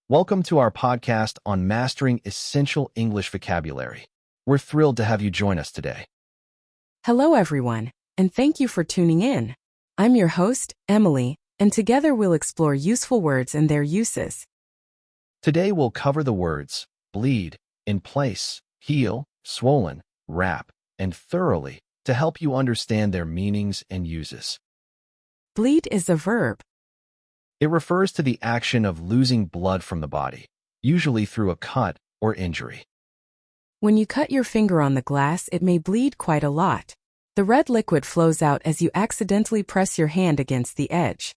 Welcome to our podcast on mastering essential English vocabulary. We're thrilled to have you join us today. Hello, everyone, and thank you for tuning in. I'm your host, Emily, and together we'll explore useful words and their uses. Today we'll cover the words bleed, in place, heal, swollen, wrap, and thoroughly to help you understand their meanings and uses. Bleed is a verb. It refers to the action of losing blood from the body, usually through a cut or injury. When you cut your finger on the glass, it may bleed quite a lot. The red liquid flows out as you accidentally press your hand against the edge.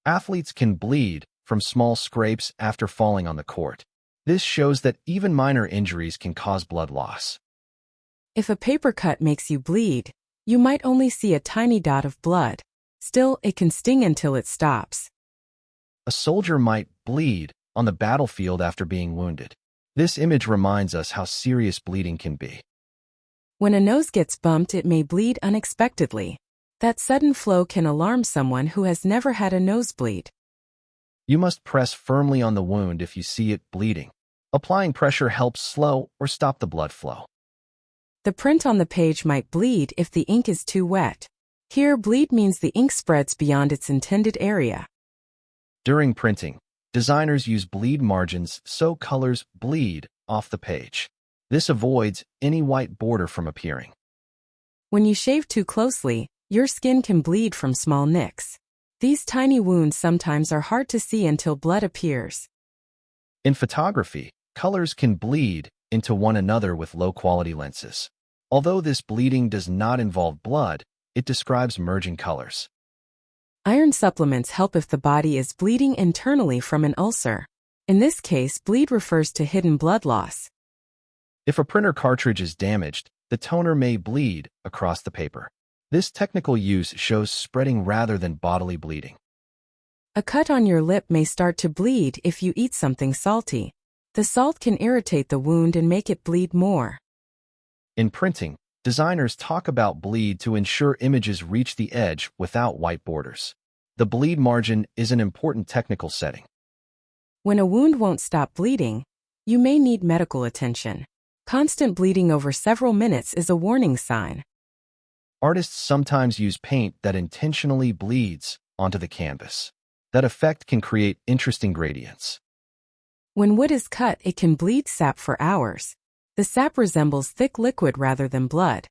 Athletes can bleed from small scrapes after falling on the court. This shows that even minor injuries can cause blood loss. If a paper cut makes you bleed, you might only see a tiny dot of blood. Still, it can sting until it stops. A soldier might bleed on the battlefield after being wounded. This image reminds us how serious bleeding can be. When a nose gets bumped, it may bleed unexpectedly. That sudden flow can alarm someone who has never had a nosebleed. You must press firmly on the wound if you see it bleeding. Applying pressure helps slow or stop the blood flow. The print on the page might bleed if the ink is too wet. Here, bleed means the ink spreads beyond its intended area. During printing, designers use bleed margins so colors bleed off the page. This avoids any white border from appearing. When you shave too closely, your skin can bleed from small nicks. These tiny wounds sometimes are hard to see until blood appears. In photography, colors can bleed into one another with low-quality lenses. Although this bleeding does not involve blood, it describes merging colors. Iron supplements help if the body is bleeding internally from an ulcer. In this case, bleed refers to hidden blood loss. If a printer cartridge is damaged, the toner may bleed across the paper. This technical use shows spreading rather than bodily bleeding. A cut on your lip may start to bleed if you eat something salty. The salt can irritate the wound and make it bleed more. In printing, designers talk about bleed to ensure images reach the edge without white borders. The bleed margin is an important technical setting. When a wound won't stop bleeding, you may need medical attention. Constant bleeding over several minutes is a warning sign. Artists sometimes use paint that intentionally bleeds onto the canvas. That effect can create interesting gradients. When wood is cut, it can bleed sap for hours. The sap resembles thick liquid rather than blood.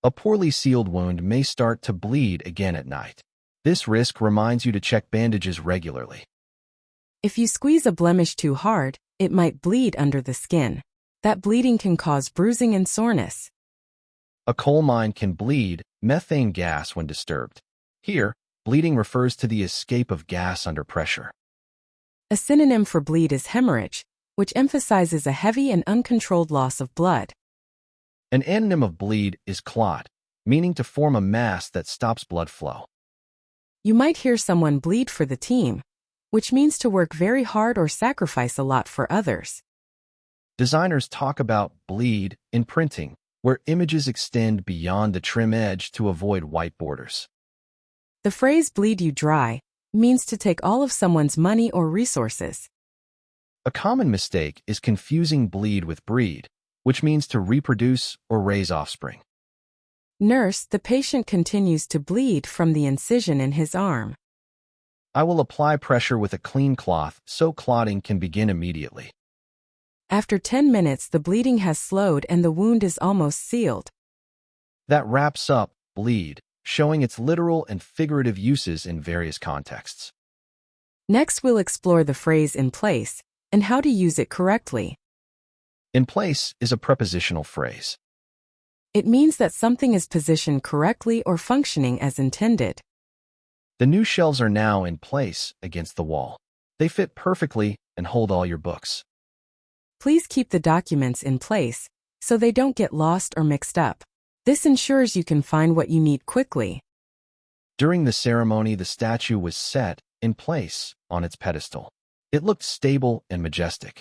A poorly sealed wound may start to bleed again at night. This risk reminds you to check bandages regularly. If you squeeze a blemish too hard, it might bleed under the skin. That bleeding can cause bruising and soreness. A coal mine can bleed methane gas when disturbed. Here, bleeding refers to the escape of gas under pressure. A synonym for bleed is hemorrhage, which emphasizes a heavy and uncontrolled loss of blood. An antonym of bleed is clot, meaning to form a mass that stops blood flow. You might hear someone bleed for the team, which means to work very hard or sacrifice a lot for others. Designers talk about bleed in printing, where images extend beyond the trim edge to avoid white borders. The phrase bleed you dry means to take all of someone's money or resources. A common mistake is confusing bleed with breed, which means to reproduce or raise offspring. Nurse, the patient continues to bleed from the incision in his arm. I will apply pressure with a clean cloth so clotting can begin immediately. After 10 minutes, the bleeding has slowed and the wound is almost sealed. That wraps up bleed, showing its literal and figurative uses in various contexts. Next, we'll explore the phrase in place and how to use it correctly. In place is a prepositional phrase. It means that something is positioned correctly or functioning as intended. The new shelves are now in place against the wall. They fit perfectly and hold all your books. Please keep the documents in place so they don't get lost or mixed up. This ensures you can find what you need quickly. During the ceremony, the statue was set in place on its pedestal. It looked stable and majestic.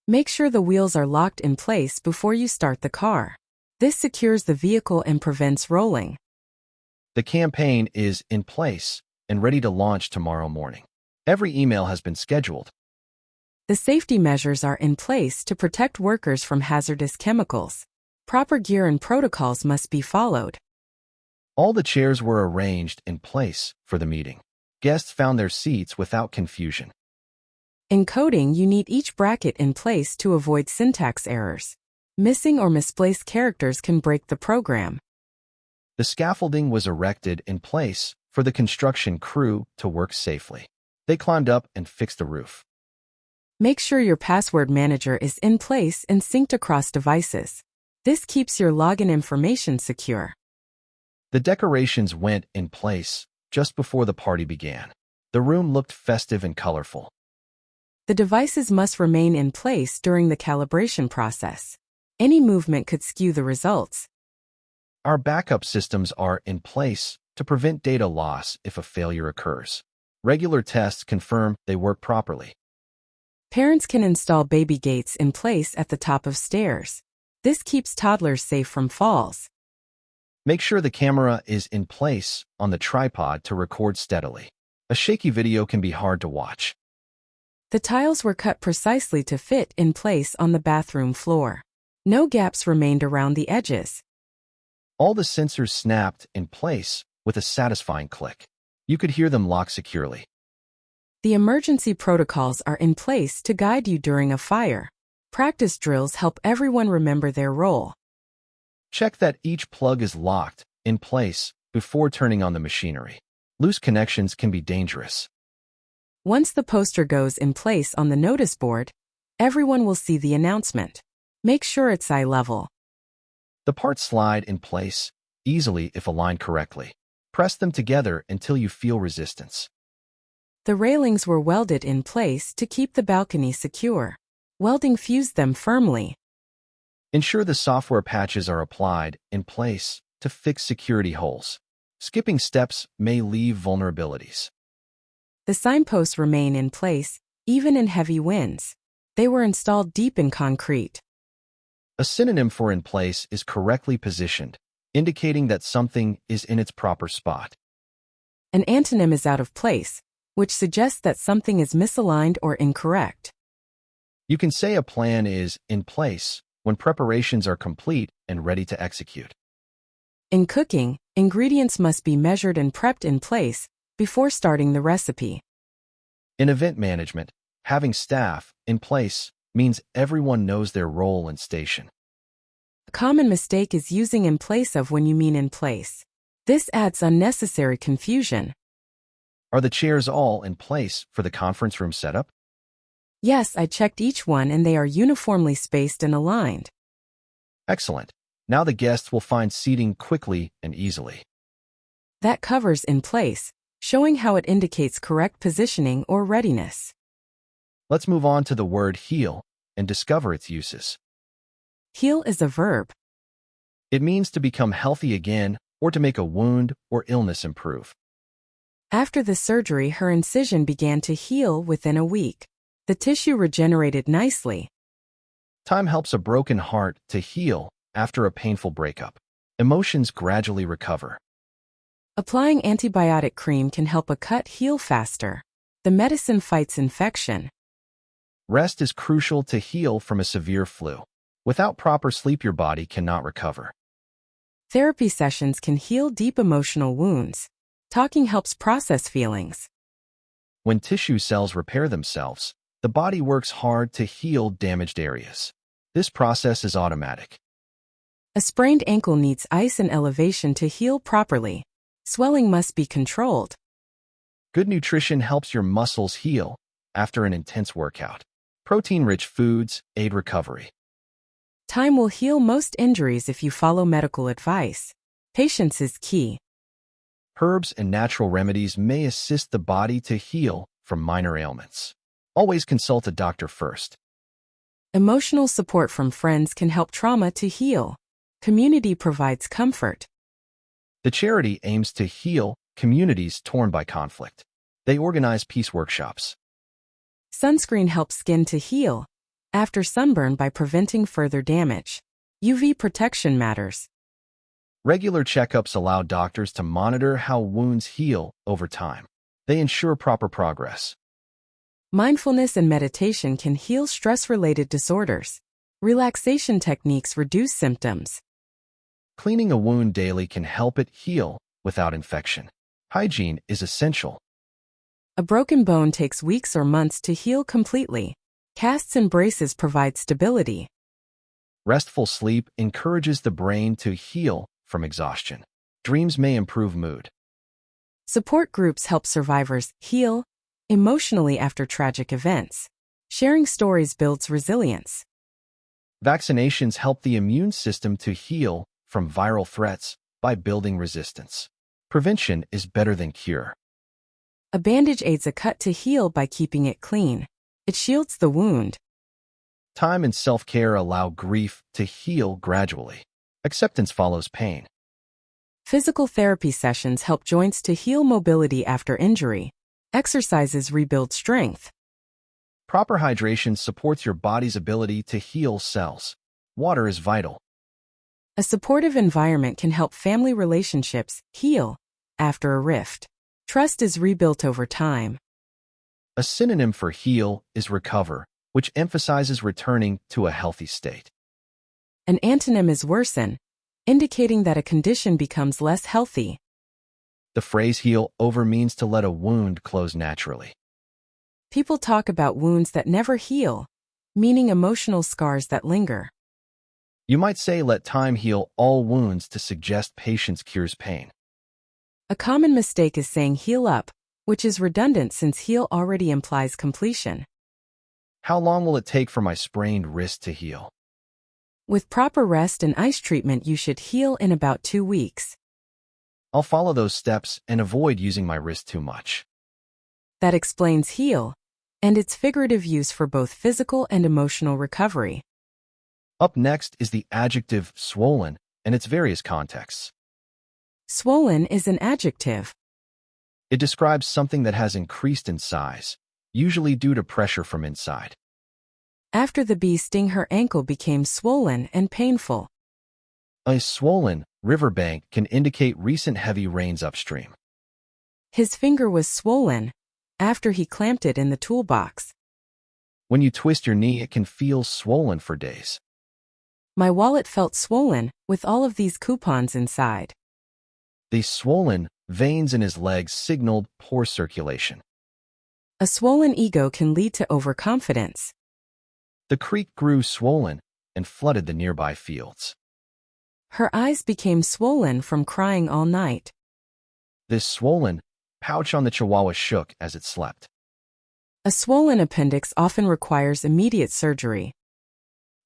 Make sure the wheels are locked in place before you start the car. This secures the vehicle and prevents rolling. The campaign is in place and ready to launch tomorrow morning. Every email has been scheduled. The safety measures are in place to protect workers from hazardous chemicals. Proper gear and protocols must be followed. All the chairs were arranged in place for the meeting. Guests found their seats without confusion. In coding, you need each bracket in place to avoid syntax errors. Missing or misplaced characters can break the program. The scaffolding was erected in place for the construction crew to work safely. They climbed up and fixed the roof. Make sure your password manager is in place and synced across devices. This keeps your login information secure. The decorations went in place just before the party began. The room looked festive and colorful. The devices must remain in place during the calibration process. Any movement could skew the results. Our backup systems are in place to prevent data loss if a failure occurs. Regular tests confirm they work properly. Parents can install baby gates in place at the top of stairs. This keeps toddlers safe from falls. Make sure the camera is in place on the tripod to record steadily. A shaky video can be hard to watch. The tiles were cut precisely to fit in place on the bathroom floor. No gaps remained around the edges. All the sensors snapped in place with a satisfying click. You could hear them lock securely. The emergency protocols are in place to guide you during a fire. Practice drills help everyone remember their role. Check that each plug is locked in place before turning on the machinery. Loose connections can be dangerous. Once the poster goes in place on the notice board, everyone will see the announcement. Make sure it's eye level. The parts slide in place easily if aligned correctly. Press them together until you feel resistance. The railings were welded in place to keep the balcony secure. Welding fused them firmly. Ensure the software patches are applied in place to fix security holes. Skipping steps may leave vulnerabilities. The signposts remain in place, even in heavy winds. They were installed deep in concrete. A synonym for in place is correctly positioned, indicating that something is in its proper spot. An antonym is out of place, which suggests that something is misaligned or incorrect. You can say a plan is in place when preparations are complete and ready to execute. In cooking, ingredients must be measured and prepped in place before starting the recipe. In event management, having staff in place means everyone knows their role and station. A common mistake is using in place of when you mean in place. This adds unnecessary confusion. Are the chairs all in place for the conference room setup? Yes, I checked each one and they are uniformly spaced and aligned. Excellent. Now the guests will find seating quickly and easily. That covers in place, showing how it indicates correct positioning or readiness. Let's move on to the word heal and discover its uses. Heal is a verb. It means to become healthy again or to make a wound or illness improve. After the surgery, her incision began to heal within a week. The tissue regenerated nicely. Time helps a broken heart to heal after a painful breakup. Emotions gradually recover. Applying antibiotic cream can help a cut heal faster. The medicine fights infection. Rest is crucial to heal from a severe flu. Without proper sleep, your body cannot recover. Therapy sessions can heal deep emotional wounds. Talking helps process feelings. When tissue cells repair themselves, the body works hard to heal damaged areas. This process is automatic. A sprained ankle needs ice and elevation to heal properly. Swelling must be controlled. Good nutrition helps your muscles heal after an intense workout. Protein-rich foods aid recovery. Time will heal most injuries if you follow medical advice. Patience is key. Herbs and natural remedies may assist the body to heal from minor ailments. Always consult a doctor first. Emotional support from friends can help trauma to heal. Community provides comfort. The charity aims to heal communities torn by conflict. They organize peace workshops. Sunscreen helps skin to heal after sunburn by preventing further damage. UV protection matters. Regular checkups allow doctors to monitor how wounds heal over time. They ensure proper progress. Mindfulness and meditation can heal stress-related disorders. Relaxation techniques reduce symptoms. Cleaning a wound daily can help it heal without infection. Hygiene is essential. A broken bone takes weeks or months to heal completely. Casts and braces provide stability. Restful sleep encourages the brain to heal from exhaustion. Dreams may improve mood. Support groups help survivors heal emotionally after tragic events. Sharing stories builds resilience. Vaccinations help the immune system to heal from viral threats by building resistance. Prevention is better than cure. A bandage aids a cut to heal by keeping it clean. It shields the wound. Time and self-care allow grief to heal gradually. Acceptance follows pain. Physical therapy sessions help joints to heal mobility after injury. Exercises rebuild strength. Proper hydration supports your body's ability to heal cells. Water is vital. A supportive environment can help family relationships heal after a rift. Trust is rebuilt over time. A synonym for heal is recover, which emphasizes returning to a healthy state. An antonym is worsen, indicating that a condition becomes less healthy. The phrase heal over means to let a wound close naturally. People talk about wounds that never heal, meaning emotional scars that linger. You might say let time heal all wounds to suggest patience cures pain. A common mistake is saying heal up, which is redundant since heal already implies completion. How long will it take for my sprained wrist to heal? With proper rest and ice treatment, you should heal in about 2 weeks. I'll follow those steps and avoid using my wrist too much. That explains heal and its figurative use for both physical and emotional recovery. Up next is the adjective swollen and its various contexts. Swollen is an adjective. It describes something that has increased in size, usually due to pressure from inside. After the bee sting, her ankle became swollen and painful. A swollen riverbank can indicate recent heavy rains upstream. His finger was swollen after he clamped it in the toolbox. When you twist your knee, it can feel swollen for days. My wallet felt swollen with all of these coupons inside. The swollen veins in his legs signaled poor circulation. A swollen ego can lead to overconfidence. The creek grew swollen and flooded the nearby fields. Her eyes became swollen from crying all night. This swollen pouch on the Chihuahua shook as it slept. A swollen appendix often requires immediate surgery.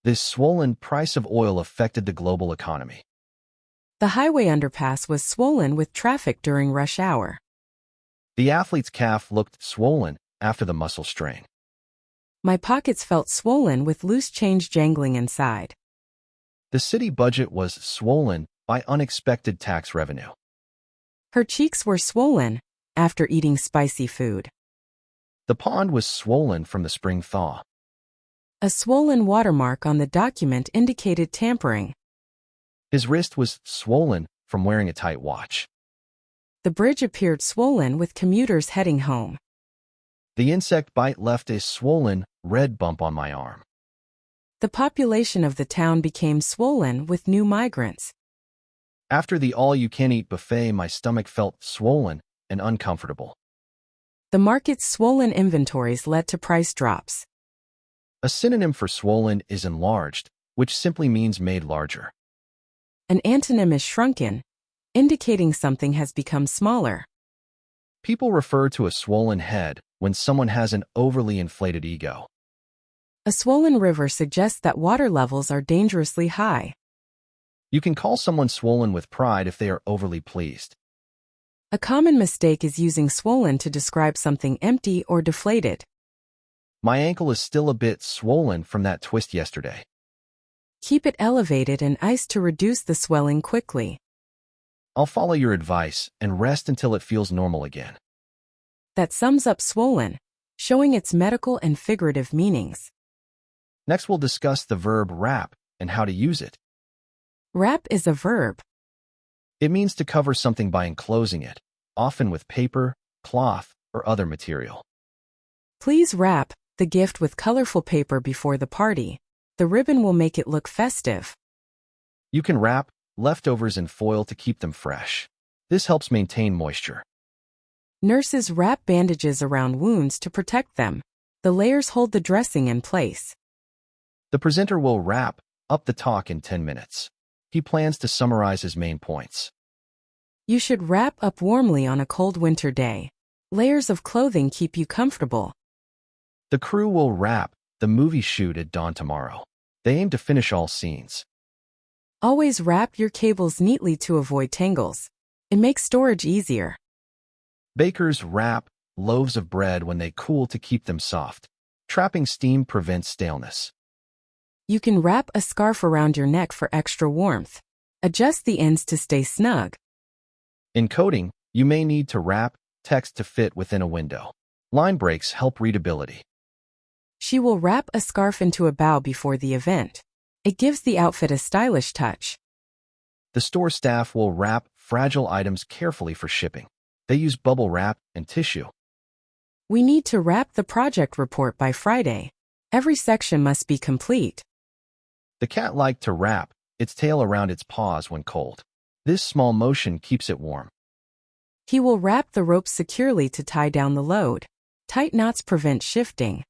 This swollen price of oil affected the global economy. The highway underpass was swollen with traffic during rush hour. The athlete's calf looked swollen after the muscle strain. My pockets felt swollen with loose change jangling inside. The city budget was swollen by unexpected tax revenue. Her cheeks were swollen after eating spicy food. The pond was swollen from the spring thaw. A swollen watermark on the document indicated tampering. His wrist was swollen from wearing a tight watch. The bridge appeared swollen with commuters heading home. The insect bite left a swollen, red bump on my arm. The population of the town became swollen with new migrants. After the all-you-can-eat buffet, my stomach felt swollen and uncomfortable. The market's swollen inventories led to price drops. A synonym for swollen is enlarged, which simply means made larger. An antonym is shrunken, indicating something has become smaller. People refer to a swollen head when someone has an overly inflated ego. A swollen river suggests that water levels are dangerously high. You can call someone swollen with pride if they are overly pleased. A common mistake is using swollen to describe something empty or deflated. My ankle is still a bit swollen from that twist yesterday. Keep it elevated and iced to reduce the swelling quickly. I'll follow your advice and rest until it feels normal again. That sums up swollen, showing its medical and figurative meanings. Next, we'll discuss the verb wrap and how to use it. Wrap is a verb. It means to cover something by enclosing it, often with paper, cloth, or other material. Please wrap the gift with colorful paper before the party. The ribbon will make it look festive. You can wrap leftovers in foil to keep them fresh. This helps maintain moisture. Nurses wrap bandages around wounds to protect them. The layers hold the dressing in place. The presenter will wrap up the talk in 10 minutes. He plans to summarize his main points. You should wrap up warmly on a cold winter day. Layers of clothing keep you comfortable. The crew will wrap the movie shoot at dawn tomorrow. They aim to finish all scenes. Always wrap your cables neatly to avoid tangles. It makes storage easier. Bakers wrap loaves of bread when they cool to keep them soft. Trapping steam prevents staleness. You can wrap a scarf around your neck for extra warmth. Adjust the ends to stay snug. In coding, you may need to wrap text to fit within a window. Line breaks help readability. She will wrap a scarf into a bow before the event. It gives the outfit a stylish touch. The store staff will wrap fragile items carefully for shipping. They use bubble wrap and tissue. We need to wrap the project report by Friday. Every section must be complete. The cat liked to wrap its tail around its paws when cold. This small motion keeps it warm. He will wrap the ropes securely to tie down the load. Tight knots prevent shifting.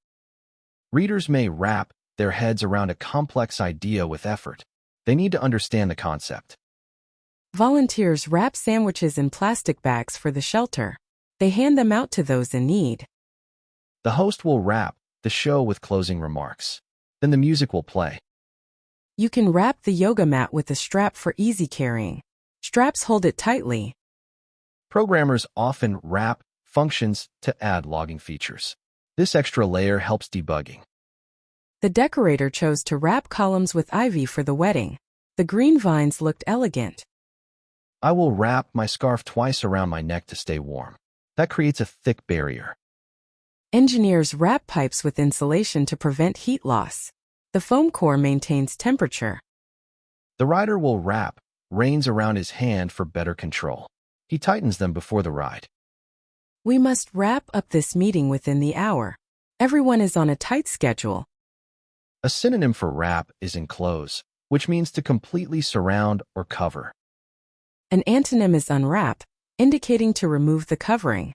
Readers may wrap their heads around a complex idea with effort. They need to understand the concept. Volunteers wrap sandwiches in plastic bags for the shelter. They hand them out to those in need. The host will wrap the show with closing remarks. Then the music will play. You can wrap the yoga mat with a strap for easy carrying. Straps hold it tightly. Programmers often wrap functions to add logging features. This extra layer helps debugging. The decorator chose to wrap columns with ivy for the wedding. The green vines looked elegant. I will wrap my scarf twice around my neck to stay warm. That creates a thick barrier. Engineers wrap pipes with insulation to prevent heat loss. The foam core maintains temperature. The rider will wrap reins around his hand for better control. He tightens them before the ride. We must wrap up this meeting within the hour. Everyone is on a tight schedule. A synonym for wrap is enclose, which means to completely surround or cover. An antonym is unwrap, indicating to remove the covering.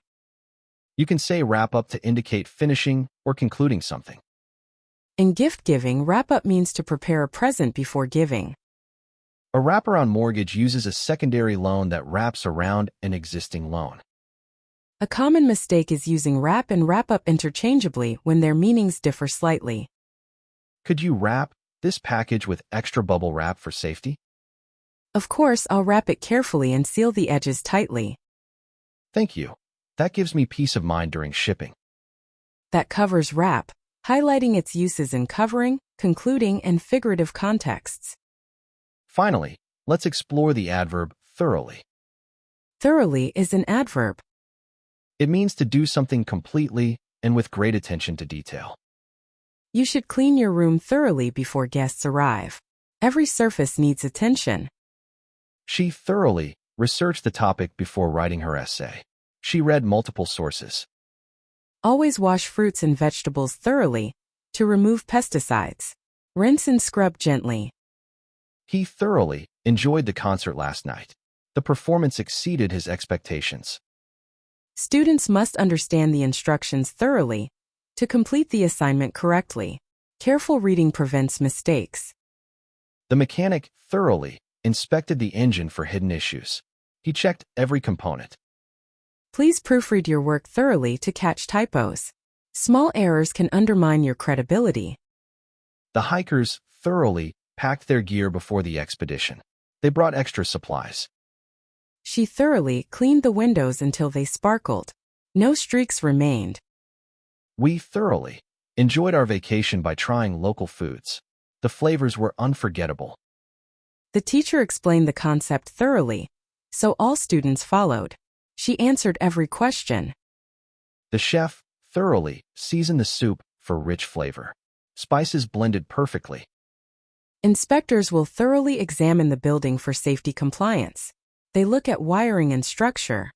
You can say wrap up to indicate finishing or concluding something. In gift giving, wrap up means to prepare a present before giving. A wraparound mortgage uses a secondary loan that wraps around an existing loan. A common mistake is using wrap and wrap up interchangeably when their meanings differ slightly. Could you wrap this package with extra bubble wrap for safety? Of course, I'll wrap it carefully and seal the edges tightly. Thank you. That gives me peace of mind during shipping. That covers wrap, highlighting its uses in covering, concluding, and figurative contexts. Finally, let's explore the adverb thoroughly. Thoroughly is an adverb. It means to do something completely and with great attention to detail. You should clean your room thoroughly before guests arrive. Every surface needs attention. She thoroughly researched the topic before writing her essay. She read multiple sources. Always wash fruits and vegetables thoroughly to remove pesticides. Rinse and scrub gently. He thoroughly enjoyed the concert last night. The performance exceeded his expectations. Students must understand the instructions thoroughly to complete the assignment correctly. Careful reading prevents mistakes. The mechanic thoroughly inspected the engine for hidden issues. He checked every component. Please proofread your work thoroughly to catch typos. Small errors can undermine your credibility. The hikers thoroughly packed their gear before the expedition. They brought extra supplies. She thoroughly cleaned the windows until they sparkled. No streaks remained. We thoroughly enjoyed our vacation by trying local foods. The flavors were unforgettable. The teacher explained the concept thoroughly, so all students followed. She answered every question. The chef thoroughly seasoned the soup for rich flavor. Spices blended perfectly. Inspectors will thoroughly examine the building for safety compliance. They look at wiring and structure.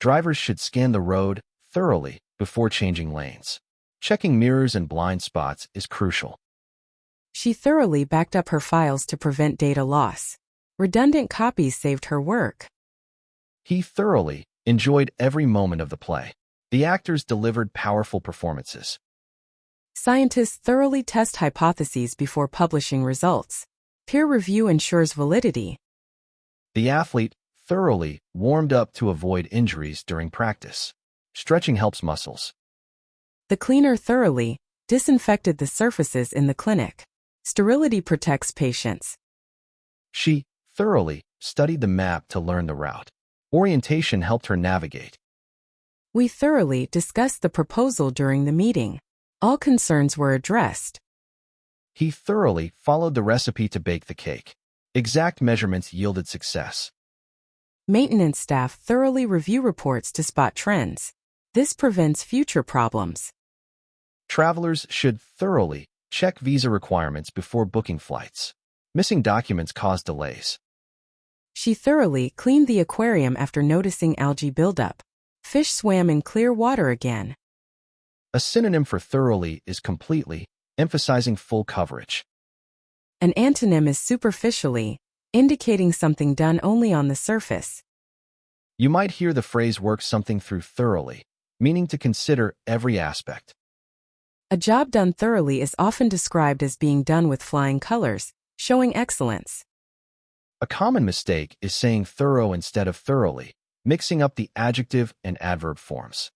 Drivers should scan the road thoroughly before changing lanes. Checking mirrors and blind spots is crucial. She thoroughly backed up her files to prevent data loss. Redundant copies saved her work. He thoroughly enjoyed every moment of the play. The actors delivered powerful performances. Scientists thoroughly test hypotheses before publishing results. Peer review ensures validity. The athlete thoroughly warmed up to avoid injuries during practice. Stretching helps muscles. The cleaner thoroughly disinfected the surfaces in the clinic. Sterility protects patients. She thoroughly studied the map to learn the route. Orientation helped her navigate. We thoroughly discussed the proposal during the meeting. All concerns were addressed. He thoroughly followed the recipe to bake the cake. Exact measurements yielded success. Maintenance staff thoroughly review reports to spot trends. This prevents future problems. Travelers should thoroughly check visa requirements before booking flights. Missing documents cause delays. She thoroughly cleaned the aquarium after noticing algae buildup. Fish swam in clear water again. A synonym for thoroughly is completely, emphasizing full coverage. An antonym is superficially, indicating something done only on the surface. You might hear the phrase work something through thoroughly, meaning to consider every aspect. A job done thoroughly is often described as being done with flying colors, showing excellence. A common mistake is saying thorough instead of thoroughly, mixing up the adjective and adverb forms.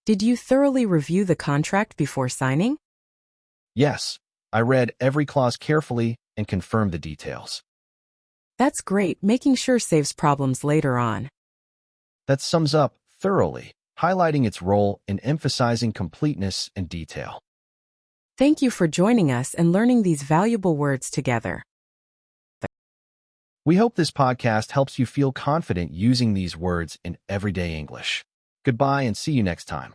Did you thoroughly review the contract before signing? Yes, I read every clause carefully and confirmed the details. That's great, making sure saves problems later on. That sums up thoroughly, highlighting its role in emphasizing completeness and detail. Thank you for joining us and learning these valuable words together. We hope this podcast helps you feel confident using these words in everyday English. Goodbye and see you next time.